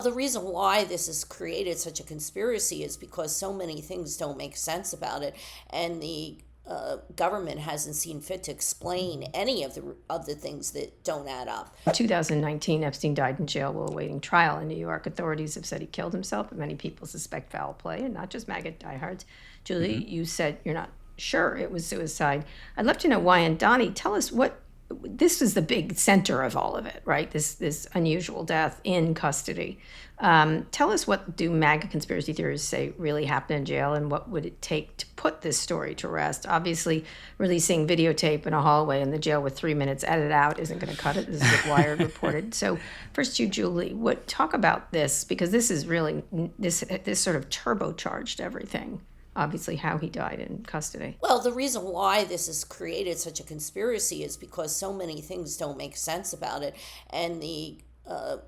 The reason why this has created such a conspiracy is because so many things don't make sense about it, and the government hasn't seen fit to explain any of the things that don't add up. In 2019, Epstein died in jail while awaiting trial in New York. Authorities have said he killed himself, but many people suspect foul play, and not just MAGA diehards. Julie, you said you're not sure it was suicide. I'd love to know why. And Donnie, tell us what this was the big center of all of it, right? This unusual death in custody. Tell us, what do MAGA conspiracy theorists say really happened in jail, and what would it take to put this story to rest? Obviously, releasing videotape in a hallway in the jail with 3 minutes edited out isn't going to cut it. This is what Wired reported. So first you, Julie, talk about this, because this is really, this sort of turbocharged everything. Obviously, how he died in custody. Well, the reason why this has created such a conspiracy is because so many things don't make sense about it, and the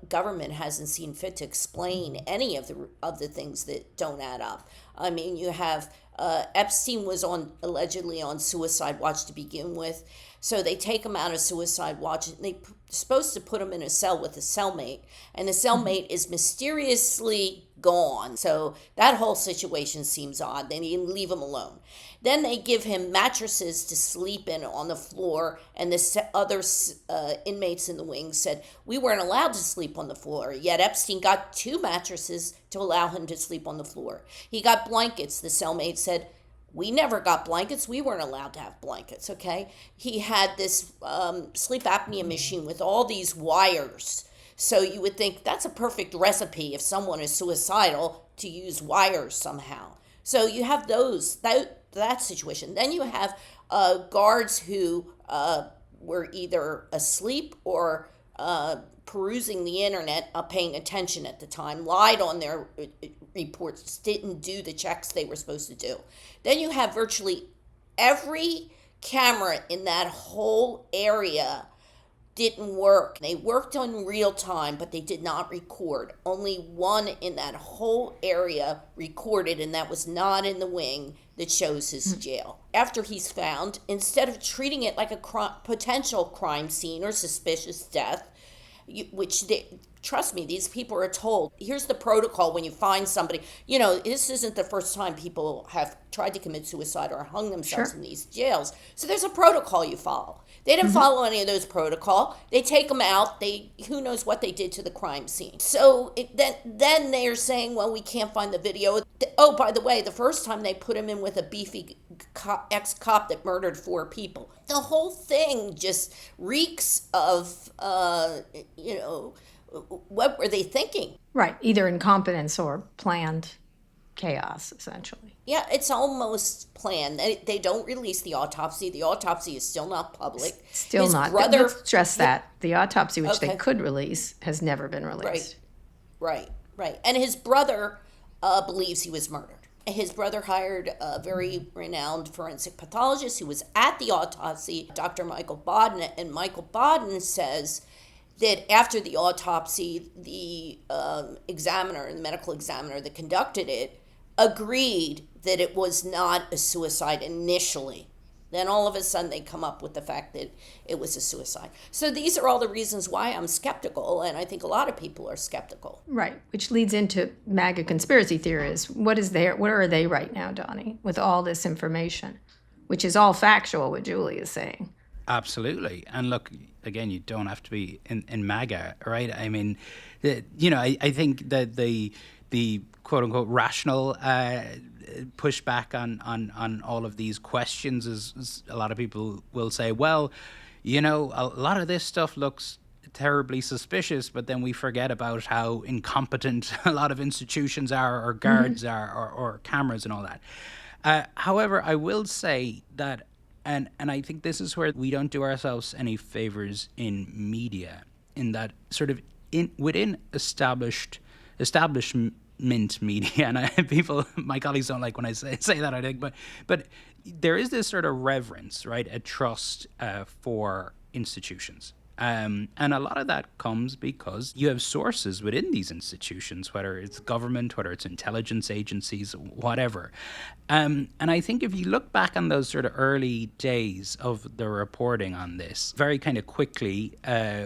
government hasn't seen fit to explain any of the things that don't add up. I mean, you have Epstein was allegedly on suicide watch to begin with, so they take him out of suicide watch, and they're supposed to put him in a cell with a cellmate, and the cellmate is mysteriously gone. So that whole situation seems odd. They need to leave him alone. Then they give him mattresses to sleep in on the floor, and the other inmates in the wing said, we weren't allowed to sleep on the floor, yet Epstein got 2 mattresses to allow him to sleep on the floor. He got blankets. The cellmate said, we never got blankets. We weren't allowed to have blankets, okay? He had this sleep apnea machine with all these wires. So you would think that's a perfect recipe if someone is suicidal, to use wires somehow. So you have that situation. Then you have guards who were either asleep or perusing the internet, paying attention at the time, lied on their reports, didn't do the checks they were supposed to do. Then you have virtually every camera in that whole area didn't work. They worked on real time, but they did not record. Only one in that whole area recorded, and that was not in the wing that shows his jail. After he's found, instead of treating it like a potential crime scene or suspicious death, trust me, these people are told, here's the protocol when you find somebody. You know, this isn't the first time people have tried to commit suicide or hung themselves in these jails. So there's a protocol you follow. They didn't follow any of those protocol. They take them out. Who knows what they did to the crime scene. So then they're saying, well, we can't find the video. Oh, by the way, the first time they put him in with a beefy ex-cop that murdered 4 people. The whole thing just reeks of, what were they thinking? Right, either incompetence or planned chaos, essentially. Yeah, it's almost planned. They don't release the autopsy. The autopsy is still not public. Still His not. Brother, let's stress that. The autopsy, which they could release, has never been released. Right. And his brother believes he was murdered. His brother hired a very renowned forensic pathologist who was at the autopsy, Dr. Michael Bodden, and Michael Bodden says that after the autopsy, the medical examiner that conducted it, agreed that it was not a suicide initially. Then all of a sudden they come up with the fact that it was a suicide. So these are all the reasons why I'm skeptical, and I think a lot of people are skeptical. Right, which leads into MAGA conspiracy theories. What are they right now, Donnie, with all this information, which is all factual, what Julie is saying? Absolutely. And look, again, you don't have to be in MAGA, right? I mean, I think that the quote unquote rational pushback on all of these questions is a lot of people will say, well, a lot of this stuff looks terribly suspicious, but then we forget about how incompetent a lot of institutions are, or guards are, or cameras and all that. However, I will say that, and I think this is where we don't do ourselves any favors in media, in that sort of within establishment media, and my colleagues don't like when I say that, I think, but there is this sort of reverence, right, a trust for institutions, And a lot of that comes because you have sources within these institutions, whether it's government, whether it's intelligence agencies, whatever. And I think if you look back on those sort of early days of the reporting on this, very kind of quickly,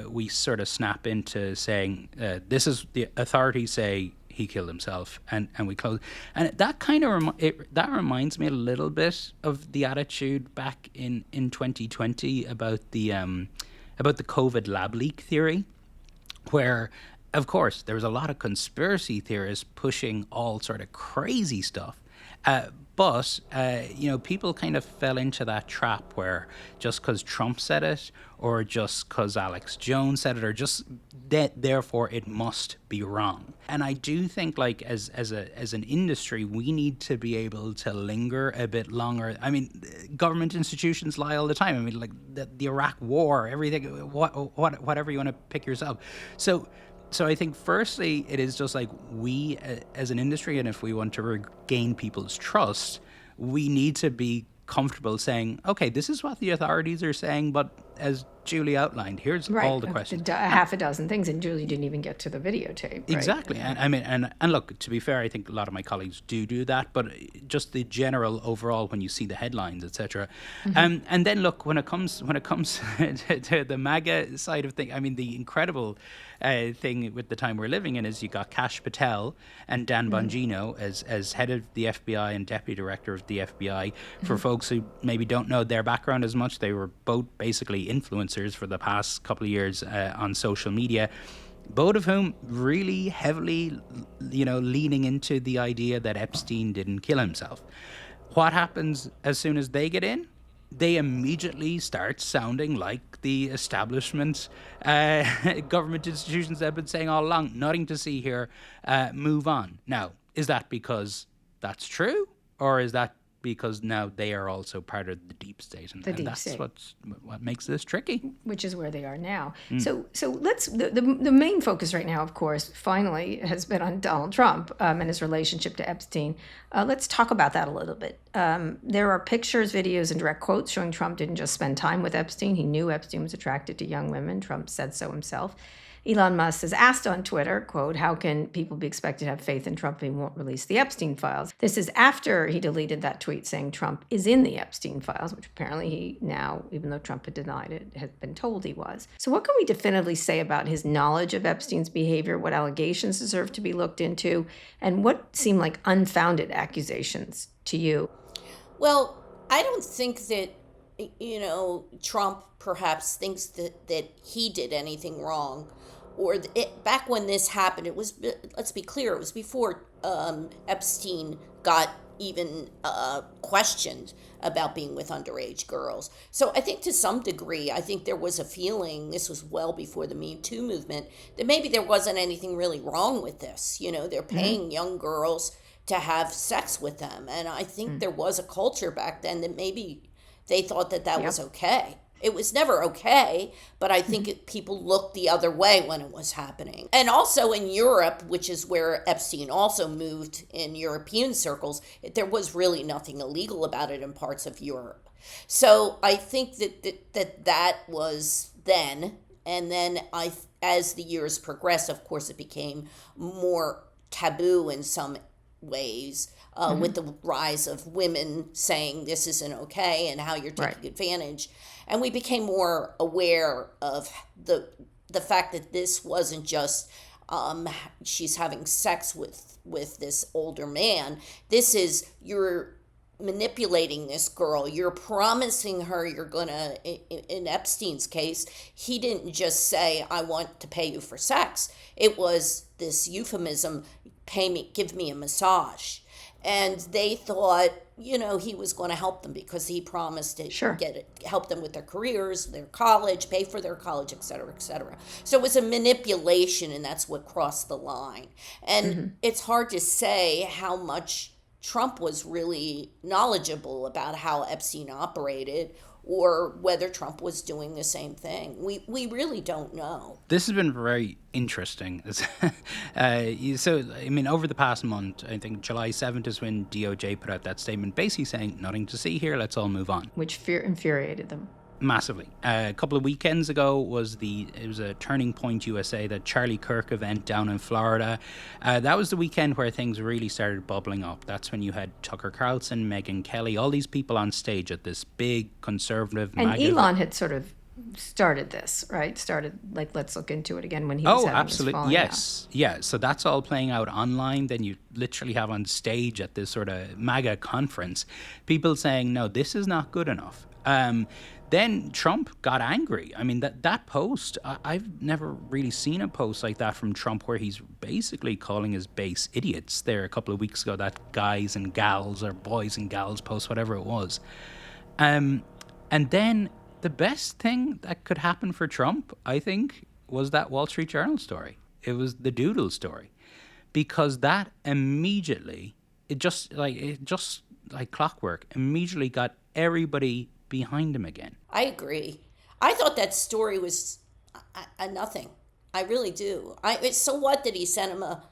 we sort of snap into saying, this is the authorities say he killed himself, and we close. And that kind of that reminds me a little bit of the attitude back in 2020 about the COVID lab leak theory, where, of course, there was a lot of conspiracy theorists pushing all sort of crazy stuff. But people kind of fell into that trap where just because Trump said it, or just because Alex Jones said it, or just therefore it must be wrong. And I do think, like, as an industry, we need to be able to linger a bit longer. I mean, government institutions lie all the time. I mean, like the Iraq War, everything, whatever you want to pick yourself. So I think, firstly, it is just like we as an industry, and if we want to regain people's trust, we need to be comfortable saying, okay, this is what the authorities are saying, but as Julie outlined, here's all the questions. Half a dozen things, and Julie didn't even get to the videotape. Right? Exactly. And I mean, and look, to be fair, I think a lot of my colleagues do that, but just the general overall, when you see the headlines, etc. And then look, when it comes to the MAGA side of things, I mean, the incredible thing with the time we're living in is you got Kash Patel and Dan Bongino as head of the FBI and deputy director of the FBI. For folks who maybe don't know their background as much, they were both basically influencers for the past couple of years on social media, both of whom really heavily, leaning into the idea that Epstein didn't kill himself. What happens as soon as they get in? They immediately start sounding like the establishment government institutions that have been saying all along, nothing to see here, move on. Now, is that because that's true, or is that because now they are also part of the deep state, and that's what makes this tricky. Which is where they are now. So let's the main focus right now, of course, finally has been on Donald Trump and his relationship to Epstein. Let's talk about that a little bit. There are pictures, videos, and direct quotes showing Trump didn't just spend time with Epstein. He knew Epstein was attracted to young women. Trump said so himself. Elon Musk has asked on Twitter, quote, how can people be expected to have faith in Trump if he won't release the Epstein files? This is after he deleted that tweet saying Trump is in the Epstein files, which apparently he now, even though Trump had denied it, has been told he was. So what can we definitively say about his knowledge of Epstein's behavior, what allegations deserve to be looked into, and what seem like unfounded accusations to you? Well, I don't think that, Trump perhaps thinks that he did anything wrong. Or back when this happened, it was, let's be clear, it was before Epstein got even questioned about being with underage girls. So I think to some degree, I think there was a feeling, this was well before the Me Too movement, that maybe there wasn't anything really wrong with this. They're paying young girls to have sex with them. And I think there was a culture back then that maybe they thought that was okay. It was never okay, but I think people looked the other way when it was happening. And also in Europe, which is where Epstein also moved in European circles, there was really nothing illegal about it in parts of Europe. So I think that was then. And then as the years progressed, of course, it became more taboo in some ways. With the rise of women saying this isn't okay and how you're taking advantage. And we became more aware of the fact that this wasn't just she's having sex with this older man. This is, you're manipulating this girl. You're promising her you're going to, in Epstein's case, he didn't just say, I want to pay you for sex. It was this euphemism, give me a massage. And they thought, he was going to help them because he promised to help them with their careers, their college, pay for their college, et cetera, et cetera. So it was a manipulation, and that's what crossed the line. And it's hard to say how much Trump was really knowledgeable about how Epstein operated, or whether Trump was doing the same thing. We really don't know. This has been very interesting. Over the past month, I think July 7th is when DOJ put out that statement basically saying, nothing to see here, let's all move on. Which infuriated them. Massively. A couple of weekends ago it was a Turning Point USA, the Charlie Kirk event down in Florida. That was the weekend where things really started bubbling up. That's when you had Tucker Carlson, Megyn Kelly, all these people on stage at this big conservative And MAGA Elon had sort of started this, right? Started like, let's look into it again when he was having his falling yes, yeah. So that's all playing out online. Then you literally have on stage at this sort of MAGA conference people saying, no, this is not good enough. Then Trump got angry. I mean, that post, I've never really seen a post like that from Trump where he's basically calling his base idiots. There a couple of weeks ago, that guys and gals or boys and gals post, whatever it was. And then the best thing that could happen for Trump, I think, was that Wall Street Journal story. It was the Doodle story. Because that immediately, it just like clockwork, immediately got everybody behind him again. I agree. I thought that story was a nothing. I really do. So what did he send him a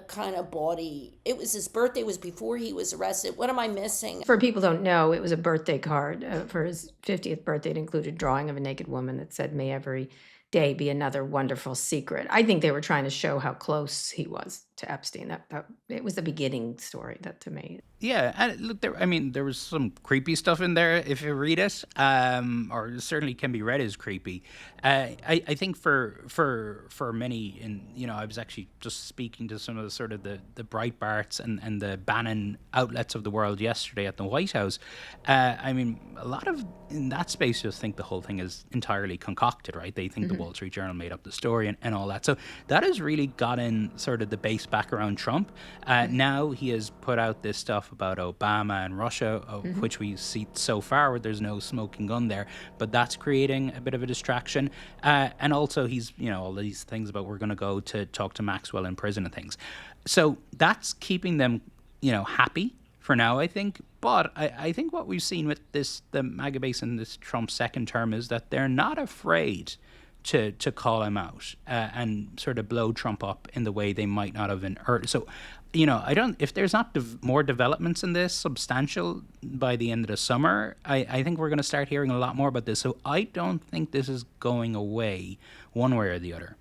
kind of bawdy? It was his birthday, was before he was arrested. What am I missing? For people who don't know, it was a birthday card for his 50th birthday. It included a drawing of a naked woman that said, "May every day be another wonderful secret." I think they were trying to show how close he was to Epstein. That it was the beginning story, that to me. Yeah, and look, there was some creepy stuff in there if you read it, or it certainly can be read as creepy. I think for many, and I was actually just speaking to some of the sort of the Breitbarts and the Bannon outlets of the world yesterday at the White House. I mean, a lot of in that space just think the whole thing is entirely concocted, right? They think the Wall Street Journal made up the story and all that. So that has really gotten sort of the base back around Trump. Now he has put out this stuff about Obama and Russia, which we see so far where there's no smoking gun there, but that's creating a bit of a distraction. And also he's, all these things about we're going to go to talk to Maxwell in prison and things. So that's keeping them, happy for now, I think. But I think what we've seen with the MAGA base in this Trump second term is that they're not afraid to call him out and sort of blow Trump up in the way they might not have been heard. So, if there's not more developments in this substantial by the end of the summer, I think we're going to start hearing a lot more about this. So I don't think this is going away one way or the other.